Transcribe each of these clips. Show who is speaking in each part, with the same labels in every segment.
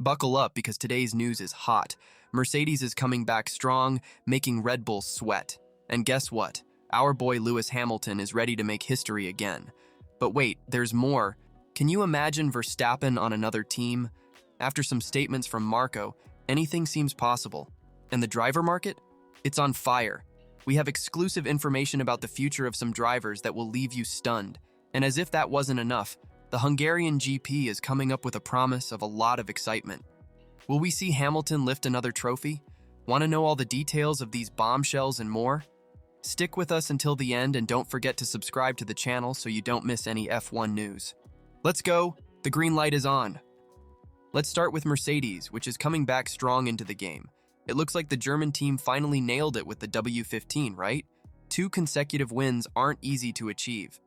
Speaker 1: Buckle up because today's news is hot. Mercedes is coming back strong, making Red Bull sweat. And guess what? Our boy Lewis Hamilton is ready to make history again. But wait, there's more. Can you imagine Verstappen on another team? After some statements from Marco, anything seems possible. And the driver market? It's on fire. We have exclusive information about the future of some drivers that will leave you stunned. And as if that wasn't enough, the Hungarian GP is coming up with a promise of a lot of excitement. Will we see Hamilton lift another trophy? Want to know all the details of these bombshells and more? Stick with us until the end and don't forget to subscribe to the channel so you don't miss any F1 news. Let's go! The green light is on. Let's start with Mercedes, which is coming back strong into the game. It looks like the German team finally nailed it with the W15, right? 2 consecutive wins aren't easy to achieve.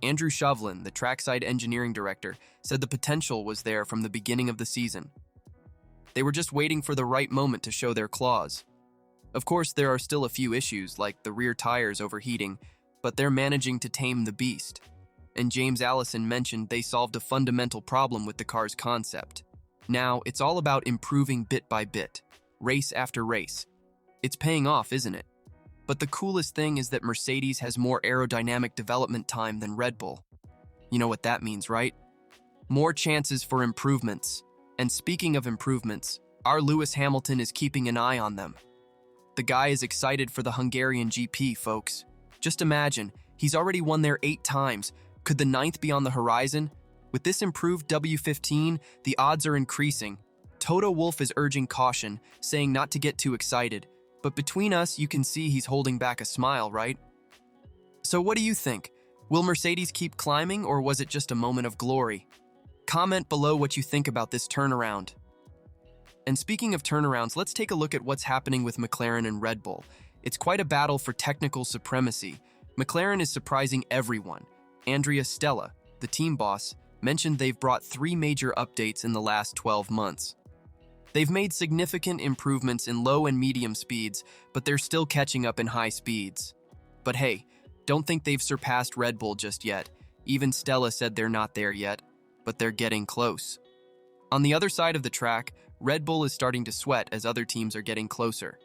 Speaker 1: Andrew Shovlin, the trackside engineering director, said the potential was there from the beginning of the season. They were just waiting for the right moment to show their claws. Of course, there are still a few issues, like the rear tires overheating, but they're managing to tame the beast. And James Allison mentioned they solved a fundamental problem with the car's concept. Now, it's all about improving bit by bit, race after race. It's paying off, isn't it? But the coolest thing is that Mercedes has more aerodynamic development time than Red Bull. You know what that means, right? More chances for improvements. And speaking of improvements, our Lewis Hamilton is keeping an eye on them. The guy is excited for the Hungarian GP, folks. Just imagine, he's already won there 8 times. Could the 9th be on the horizon? With this improved W15, the odds are increasing. Toto Wolff is urging caution, saying not to get too excited. But between us, you can see he's holding back a smile, right? So what do you think? Will Mercedes keep climbing, or was it just a moment of glory? Comment below what you think about this turnaround. And speaking of turnarounds, let's take a look at what's happening with McLaren and Red Bull. It's quite a battle for technical supremacy. McLaren is surprising everyone. Andrea Stella, the team boss, mentioned they've brought 3 major updates in the last 12 months. They've made significant improvements in low and medium speeds, but they're still catching up in high speeds. But hey, don't think they've surpassed Red Bull just yet. Even Stella said they're not there yet, but they're getting close. On the other side of the track, Red Bull is starting to sweat as other teams are getting closer.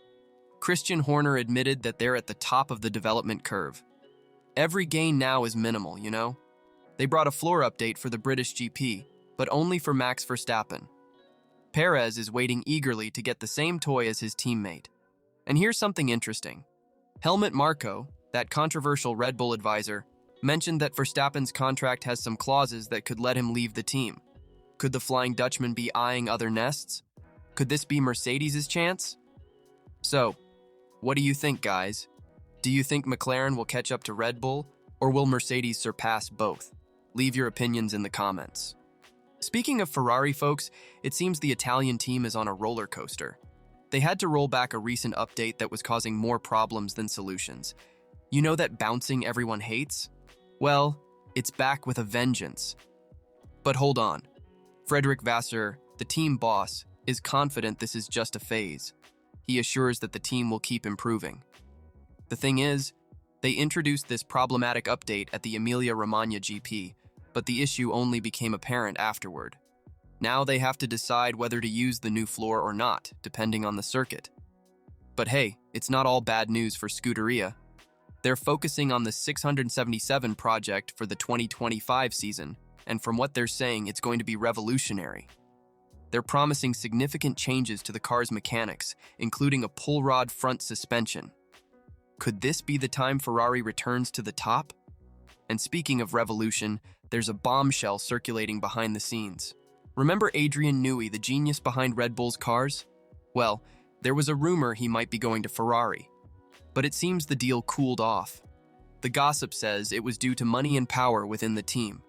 Speaker 1: Christian Horner admitted that they're at the top of the development curve. Every gain now is minimal, you know? They brought a floor update for the British GP, but only for Max Verstappen. Perez is waiting eagerly to get the same toy as his teammate. And here's something interesting. Helmut Marko, that controversial Red Bull advisor, mentioned that Verstappen's contract has some clauses that could let him leave the team. Could the Flying Dutchman be eyeing other nests? Could this be Mercedes' chance? So, what do you think, guys? Do you think McLaren will catch up to Red Bull, or will Mercedes surpass both? Leave your opinions in the comments. Speaking of Ferrari, folks, it seems the Italian team is on a roller coaster. They had to roll back a recent update that was causing more problems than solutions. You know that bouncing everyone hates? Well, it's back with a vengeance. But hold on. Frederick Vasseur, the team boss, is confident this is just a phase. He assures that the team will keep improving. The thing is, they introduced this problematic update at the Emilia-Romagna GP, but the issue only became apparent afterward. Now they have to decide whether to use the new floor or not, depending on the circuit. But hey, it's not all bad news for Scuderia. They're focusing on the 677 project for the 2025 season, and from what they're saying, it's going to be revolutionary. They're promising significant changes to the car's mechanics, including a pull rod front suspension. Could this be the time Ferrari returns to the top? And speaking of revolution, there's a bombshell circulating behind the scenes. Remember Adrian Newey, the genius behind Red Bull's cars? Well, there was a rumor he might be going to Ferrari. But it seems the deal cooled off. The gossip says it was due to money and power within the team.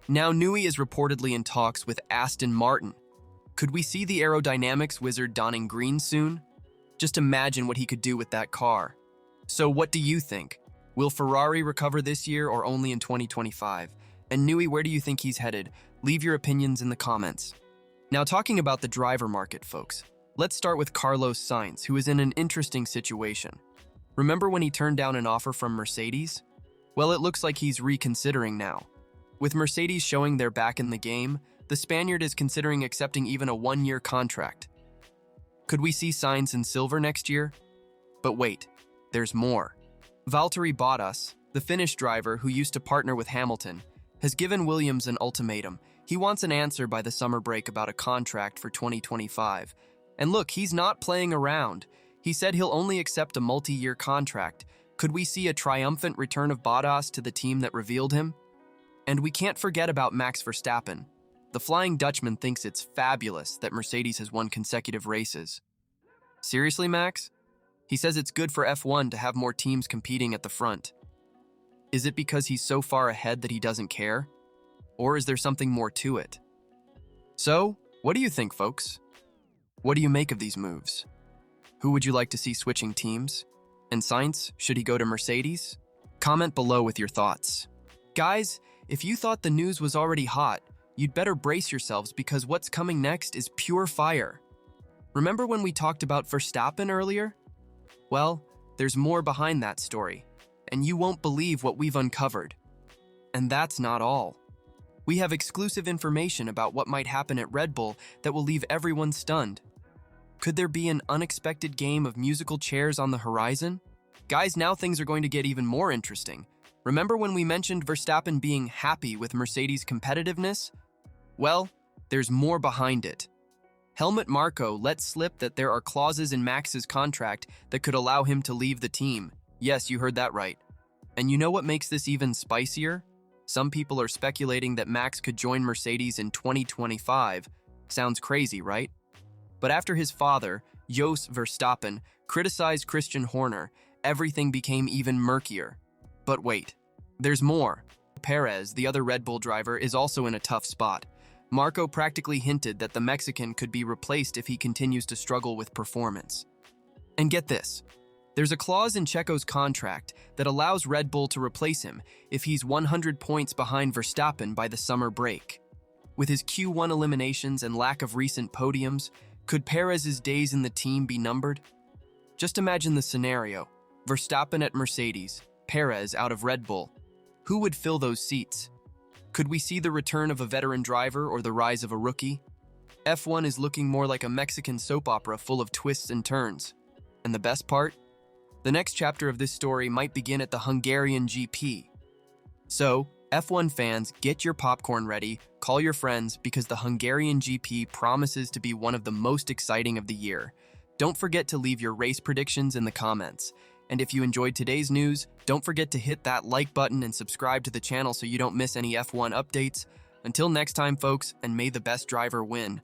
Speaker 1: Now Newey is reportedly in talks with Aston Martin. Could we see the aerodynamics wizard donning green soon? Just imagine what he could do with that car. So what do you think? Will Ferrari recover this year or only in 2025? And Newey, where do you think he's headed? Leave your opinions in the comments. Now talking about the driver market, folks, let's start with Carlos Sainz, who is in an interesting situation. Remember when he turned down an offer from Mercedes? Well, it looks like he's reconsidering now. With Mercedes showing they're back in the game, the Spaniard is considering accepting even a one-year contract. Could we see signs in silver next year? But wait, there's more. Valtteri Bottas, the Finnish driver who used to partner with Hamilton, has given Williams an ultimatum. He wants an answer by the summer break about a contract for 2025. And look, he's not playing around. He said he'll only accept a multi-year contract. Could we see a triumphant return of Bottas to the team that revealed him? And we can't forget about Max Verstappen. The Flying Dutchman thinks it's fabulous that Mercedes has won consecutive races. Seriously, Max? He says it's good for F1 to have more teams competing at the front. Is it because he's so far ahead that he doesn't care? Or is there something more to it? So, what do you think, folks? What do you make of these moves? Who would you like to see switching teams? And Sainz, should he go to Mercedes? Comment below with your thoughts. Guys, if you thought the news was already hot, you'd better brace yourselves because what's coming next is pure fire. Remember when we talked about Verstappen earlier? Well, there's more behind that story, and you won't believe what we've uncovered. And that's not all. We have exclusive information about what might happen at Red Bull that will leave everyone stunned. Could there be an unexpected game of musical chairs on the horizon? Guys, now things are going to get even more interesting. Remember when we mentioned Verstappen being happy with Mercedes' competitiveness? Well, there's more behind it. Helmut Marko let slip that there are clauses in Max's contract that could allow him to leave the team. Yes, you heard that right. And you know what makes this even spicier? Some people are speculating that Max could join Mercedes in 2025. Sounds crazy, right? But after his father, Jos Verstappen, criticized Christian Horner, everything became even murkier. But wait, there's more. Perez, the other Red Bull driver, is also in a tough spot. Marko practically hinted that the Mexican could be replaced if he continues to struggle with performance. And get this, there's a clause in Checo's contract that allows Red Bull to replace him if he's 100 points behind Verstappen by the summer break. With his Q1 eliminations and lack of recent podiums, could Perez's days in the team be numbered? Just imagine the scenario. Verstappen at Mercedes, Perez out of Red Bull. Who would fill those seats? Could we see the return of a veteran driver or the rise of a rookie? F1 is looking more like a Mexican soap opera full of twists and turns. And the best part? The next chapter of this story might begin at the Hungarian GP. So, F1 fans, get your popcorn ready, call your friends, because the Hungarian GP promises to be one of the most exciting of the year. Don't forget to leave your race predictions in the comments. And if you enjoyed today's news, don't forget to hit that like button and subscribe to the channel so you don't miss any F1 updates. Until next time, folks, and may the best driver win.